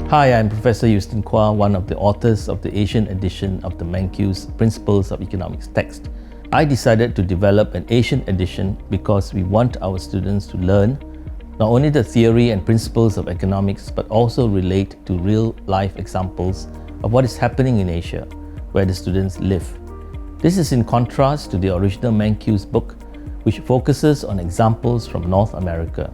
Hi, I'm Professor Euston Quah, one of the authors of the Asian edition of the Mankiw's Principles of Economics text. I decided to develop an Asian edition because we want our students to learn not only the theory and principles of economics, but also relate to real-life examples of what is happening in Asia, where the students live. This is in contrast to the original Mankiw's book, which focuses on examples from North America.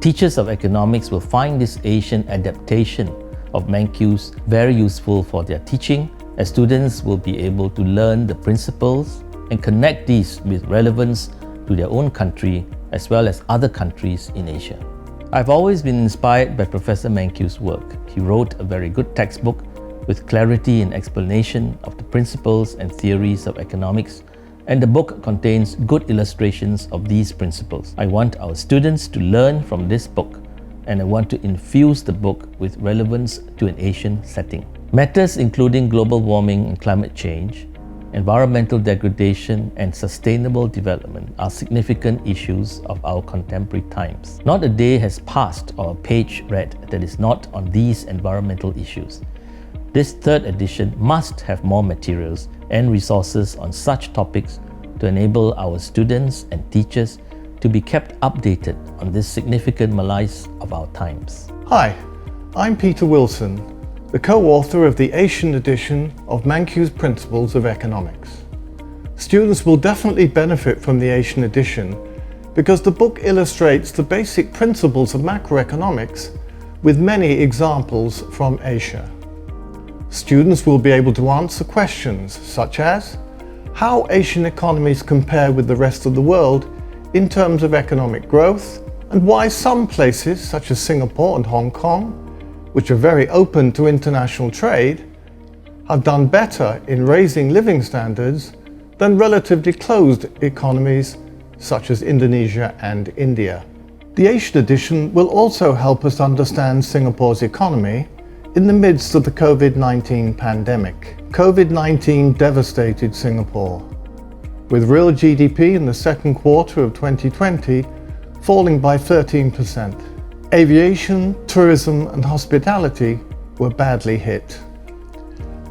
Teachers of economics will find this Asian adaptation of Mankiw's very useful for their teaching, as students will be able to learn the principles and connect these with relevance to their own country as well as other countries in Asia. I've always been inspired by Professor Mankiw's work. He wrote a very good textbook with clarity and explanation of the principles and theories of economics, and the book contains good illustrations of these principles. I want our students to learn from this book, and I want to infuse the book with relevance to an Asian setting. Matters including global warming and climate change, environmental degradation and sustainable development are significant issues of our contemporary times. Not a day has passed or a page read that is not on these environmental issues. This third edition must have more materials and resources on such topics to enable our students and teachers to be kept updated on this significant malaise of our times. Hi, I'm Peter Wilson, the co-author of the Asian edition of Mankiw's Principles of Economics. Students will definitely benefit from the Asian edition because the book illustrates the basic principles of macroeconomics with many examples from Asia. Students will be able to answer questions such as how Asian economies compare with the rest of the world in terms of economic growth, and why some places such as Singapore and Hong Kong, which are very open to international trade, have done better in raising living standards than relatively closed economies such as Indonesia and India. The Asian edition will also help us understand Singapore's economy in the midst of the COVID-19 pandemic. COVID-19 devastated Singapore, with real GDP in the second quarter of 2020 falling by 13%. Aviation, tourism and hospitality were badly hit.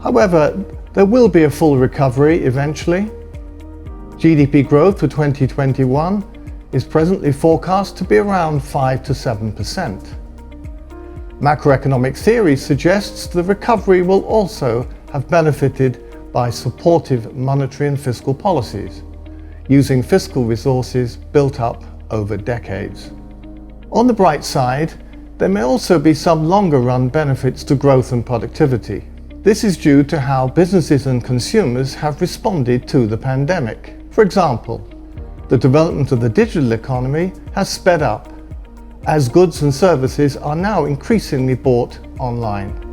However, there will be a full recovery eventually. GDP growth for 2021 is presently forecast to be around 5 to 7%. Macroeconomic theory suggests the recovery will also have benefited by supportive monetary and fiscal policies, using fiscal resources built up over decades. On the bright side, there may also be some longer-run benefits to growth and productivity. This is due to how businesses and consumers have responded to the pandemic. For example, the development of the digital economy has sped up, as goods and services are now increasingly bought online.